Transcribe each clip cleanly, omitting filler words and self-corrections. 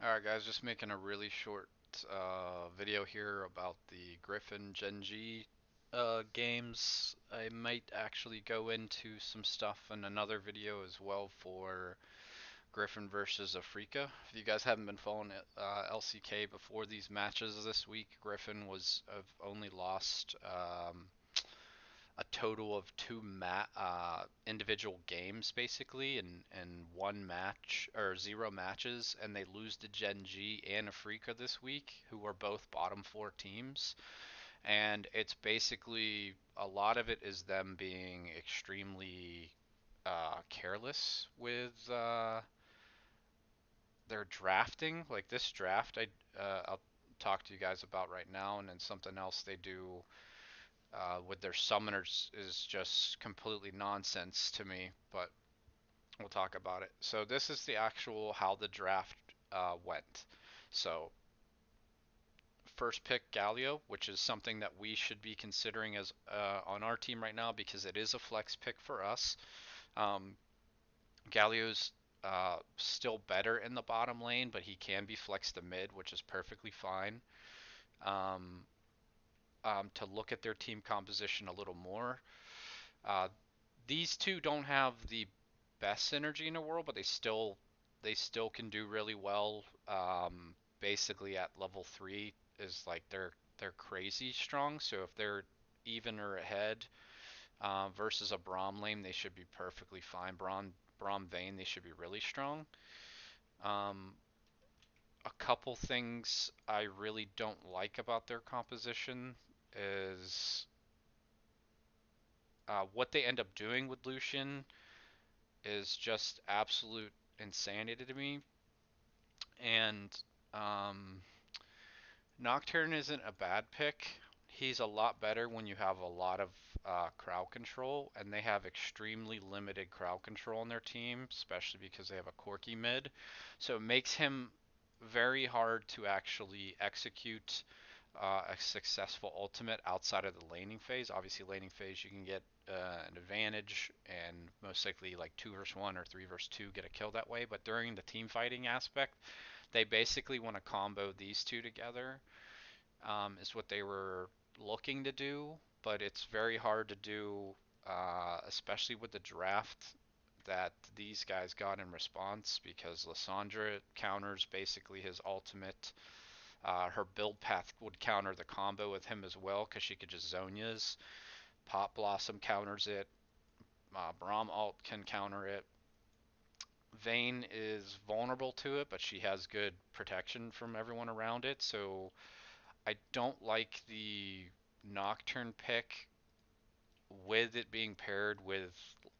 Alright guys, just making a really short video here about the Griffin GenG games. I might actually go into some stuff in another video as well for Griffin versus Afrika. If you guys haven't been following LCK before these matches this week, Griffin was have only lost a total of individual games basically in one match or zero matches, and they lose to Gen G and Afrika this week, who are both bottom four teams. And it's basically a lot of it is them being extremely careless with their drafting. Like this draft, I'll talk to you guys about right now, and then something else they do with their summoners is just completely nonsense to me, but we'll talk about it. So this is the actual how the draft went. So first pick Galio, which is something that we should be considering as on our team right now because it is a flex pick for us. Um, Galio's still better in the bottom lane, but he can be flexed to mid, which is perfectly fine. Um, to look at their team composition a little more, uh, these two don't have the best synergy in the world, but they still can do really well. Basically at level 3 is like they're crazy strong. So if they're even or ahead versus a Braum lane, they should be perfectly fine. Braum Vayne, they should be really strong. Um, a couple things I really don't like about their composition is what they end up doing with Lucian is just absolute insanity to me. And um, Nocturne isn't a bad pick. He's a lot better when you have a lot of crowd control, and they have extremely limited crowd control on their team, especially because they have a Corki mid. So it makes him very hard to actually execute a successful ultimate outside of the laning phase. Obviously, laning phase you can get an advantage and most likely like 2 versus 1 or 3 versus 2 get a kill that way. But during the team fighting aspect, they basically want to combo these two together, is what they were looking to do. But it's very hard to do, especially with the draft that these guys got in response because Lissandra counters basically his ultimate. Her build path would counter the combo with him as well because she could just Zhonya's. Pop Blossom counters it. Braum ult can counter it. Vayne is vulnerable to it, but she has good protection from everyone around it. So I don't like the Nocturne pick with it being paired with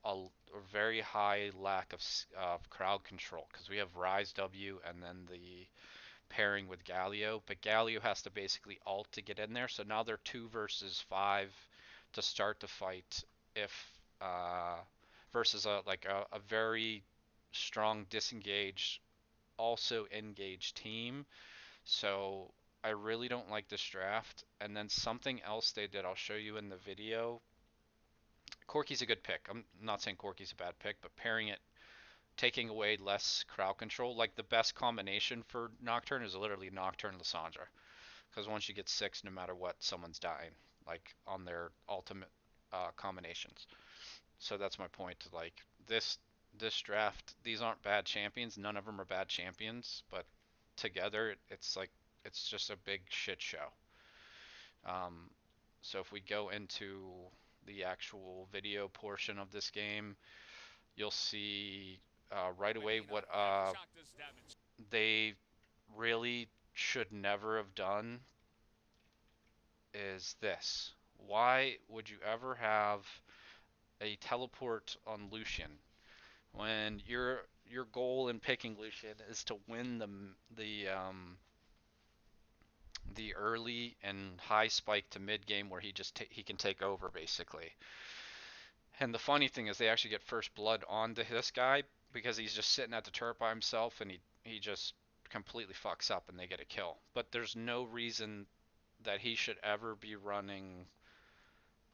a very high lack of crowd control because we have Rise W and then the pairing with Galio, but Galio has to basically ult to get in there. So now they're 2 versus 5 to start the fight. If uh, versus a very strong disengaged, also engaged team. So I really don't like this draft. And then something else they did, I'll show you in the video. Corki's a good pick. I'm not saying Corki's a bad pick, but pairing it, taking away less crowd control, like the best combination for Nocturne is literally Nocturne Lissandra. Because once you get 6, no matter what, someone's dying, like on their ultimate combinations. So that's my point. Like this draft, these aren't bad champions. None of them are bad champions, but together it's like it's just a big shit show. Um, so if we go into the actual video portion of this game, you'll see right away what they really should never have done is this. Why would you ever have a teleport on Lucian when your goal in picking Lucian is to win the early and high spike to mid game where he can take over basically. And the funny thing is they actually get first blood onto this guy because he's just sitting at the turret by himself and he just completely fucks up and they get a kill. But there's no reason that he should ever be running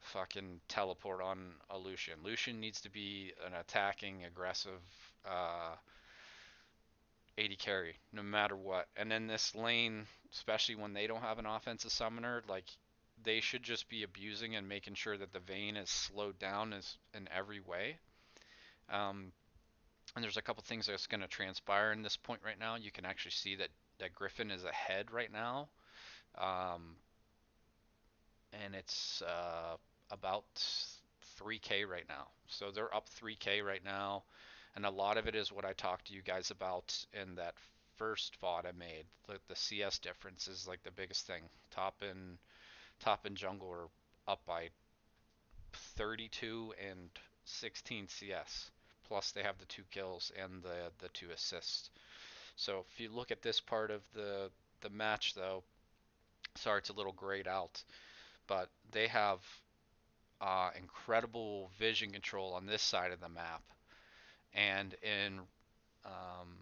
fucking teleport on a Lucian. Lucian needs to be an attacking, aggressive AD carry no matter what. And then this lane, especially when they don't have an offensive summoner, like they should just be abusing and making sure that the Vayne is slowed down in every way. Um, and there's a couple things that's going to transpire in this point right now. You can actually see that Griffin is ahead right now, um, and it's about 3K right now. So they're up 3K right now, and a lot of it is what I talked to you guys about in that first VOD I made. The CS difference is like the biggest thing. Top and jungle are up by 32 and 16 CS. Plus they have the 2 kills and the 2 assists. So if you look at this part of the match though, sorry it's a little grayed out, but they have incredible vision control on this side of the map, and in um,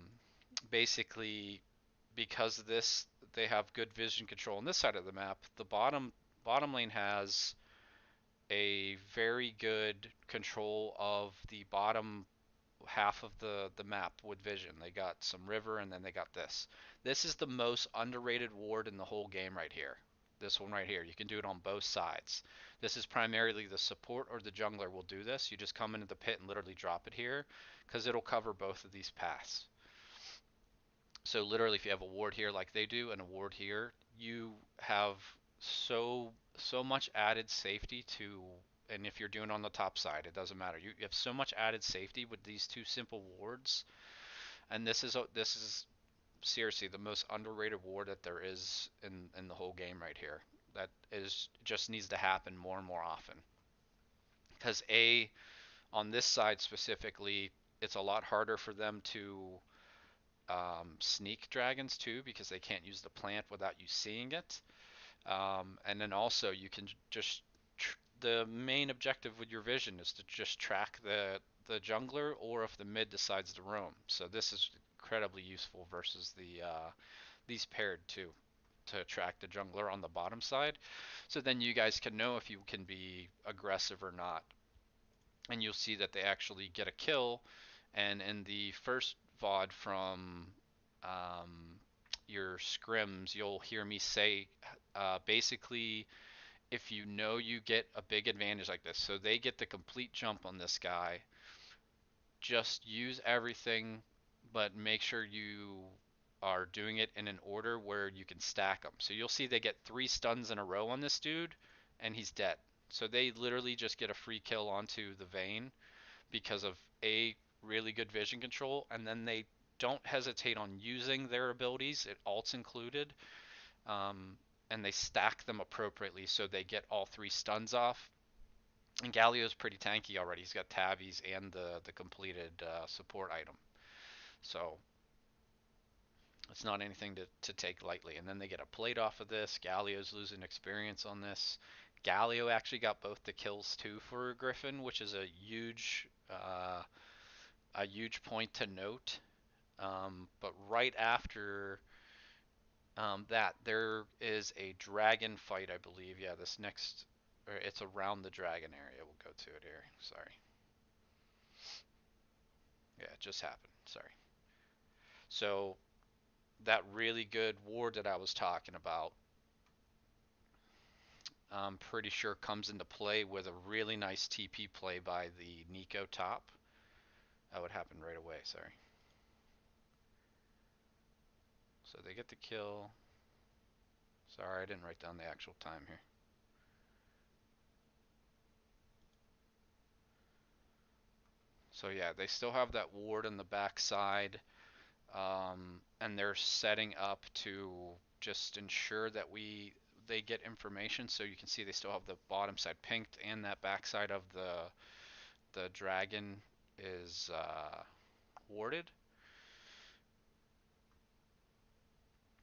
basically because of this, they have good vision control on this side of the map. The bottom lane has a very good control of the bottom half of the map with vision. They got some river and then they got this. This is the most underrated ward in the whole game right here. This one right here. You can do it on both sides. This is primarily the support or the jungler will do this. You just come into the pit and literally drop it here because it'll cover both of these paths. So literally if you have a ward here like they do and a ward here, you have so much added safety to, and if you're doing on the top side, it doesn't matter. You have so much added safety with these two simple wards, and this is seriously the most underrated ward that there is in the whole game right here. That is just needs to happen more and more often. Because A, on this side specifically, it's a lot harder for them to sneak dragons too because they can't use the plant without you seeing it. And then also you can just the main objective with your vision is to just track the jungler or if the mid decides to roam. So this is incredibly useful versus these paired too to track the jungler on the bottom side. So then you guys can know if you can be aggressive or not. And you'll see that they actually get a kill. And in the first VOD from um, your scrims, you'll hear me say basically if you know you get a big advantage like this, so they get the complete jump on this guy, just use everything, but make sure you are doing it in an order where you can stack them. So you'll see they get 3 stuns in a row on this dude, and he's dead. So they literally just get a free kill onto the Vayne because of a really good vision control, and then they don't hesitate on using their abilities, it alts included, um, and they stack them appropriately so they get all 3 stuns off. And Galio's pretty tanky already. He's got tabbies and the completed support item, so it's not anything to take lightly. And then they get a plate off of this. Galio's losing experience on this. Galio actually got both the kills too for Griffin, which is a huge point to note. But right after that, there is a dragon fight, I believe. Yeah, this next, or it's around the dragon area. We'll go to it here. Sorry. Yeah, it just happened. Sorry. So that really good ward that I was talking about, I'm pretty sure comes into play with a really nice TP play by the Nico top. That would happen right away. Sorry. So they get the kill. Sorry, I didn't write down the actual time here. So yeah, they still have that ward on the backside, and they're setting up to just ensure that they get information. So you can see they still have the bottom side pinked, and that backside of the dragon is warded.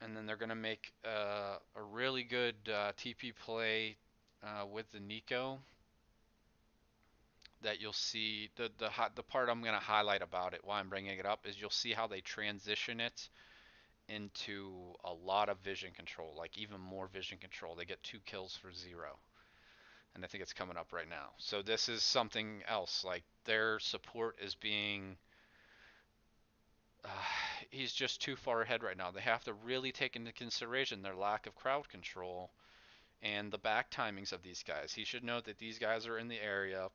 And then they're gonna make a really good TP play with the Nico that you'll see the part I'm going to highlight about it why I'm bringing it up is you'll see how they transition it into a lot of vision control, like even more vision control. They get 2 kills for 0, and I think it's coming up right now. So this is something else, like their support is being uh, he's just too far ahead right now. They have to really take into consideration their lack of crowd control and the back timings of these guys. He should know that these guys are in the area.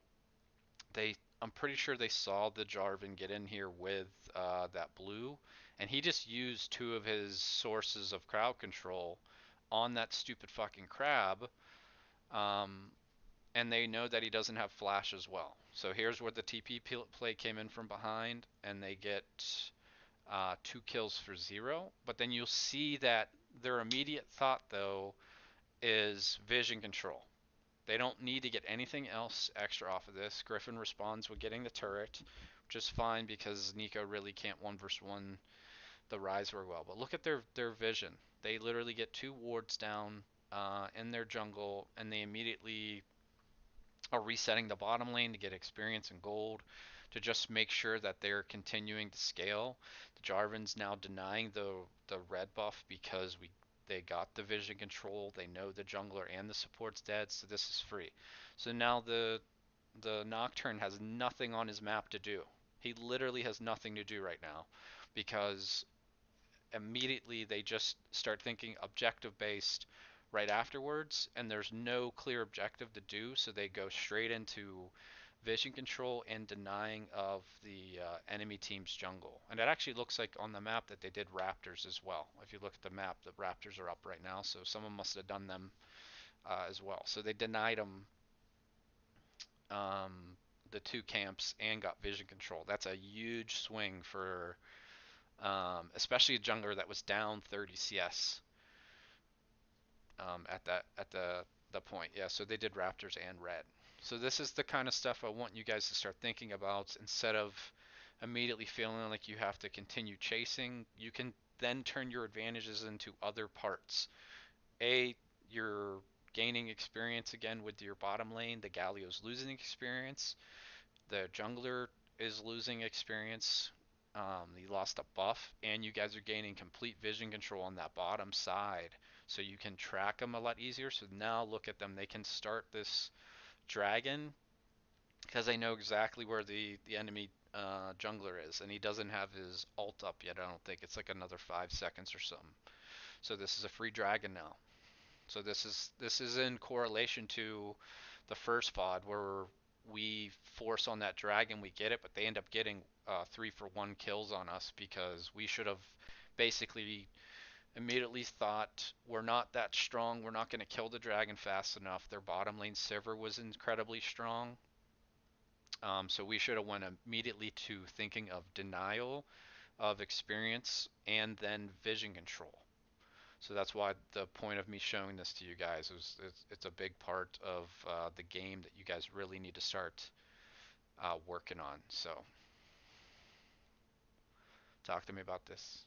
I'm pretty sure they saw the Jarvan get in here with that blue, and he just used two of his sources of crowd control on that stupid fucking crab. Um, and they know that he doesn't have flash as well. So here's where the TP play came in from behind, and they get 2 kills for 0. But then you'll see that their immediate thought, though, is vision control. They don't need to get anything else extra off of this. Griffin responds with getting the turret, which is fine because Nico really can't 1v1 the Rise very well. But look at their vision. They literally get 2 wards down in their jungle, and they immediately are resetting the bottom lane to get experience and gold to just make sure that they're continuing to scale. The Jarvan's now denying the red buff because they got the vision control. They know the jungler and the support's dead, so this is free. So now the Nocturne has nothing on his map to do. He literally has nothing to do right now because immediately they just start thinking objective based right afterwards, and there's no clear objective to do, so they go straight into vision control and denying of the enemy team's jungle. And it actually looks like on the map that they did raptors as well. If you look at the map, the raptors are up right now, so someone must have done them as well. So they denied them um, the 2 camps and got vision control. That's a huge swing for especially a jungler that was down 30 CS at the point. Yeah, so they did Raptors and Red. So this is the kind of stuff I want you guys to start thinking about instead of immediately feeling like you have to continue chasing. You can then turn your advantages into other parts. You're gaining experience again with your bottom lane. The Galio's losing experience. The jungler is losing experience. He lost a buff, and you guys are gaining complete vision control on that bottom side, so you can track them a lot easier. So now look at them; they can start this dragon because they know exactly where the enemy jungler is, and he doesn't have his ult up yet. I don't think it's like another 5 seconds or something. So this is a free dragon now. So this is in correlation to the first VOD where we force on that dragon, we get it, but they end up getting 3-for-1 kills on us because we should have basically immediately thought we're not that strong, we're not going to kill the dragon fast enough. Their bottom lane Sivir was incredibly strong, so we should have went immediately to thinking of denial of experience and then vision control. So that's why the point of me showing this to you guys is it's a big part of the game that you guys really need to start working on. So talk to me about this.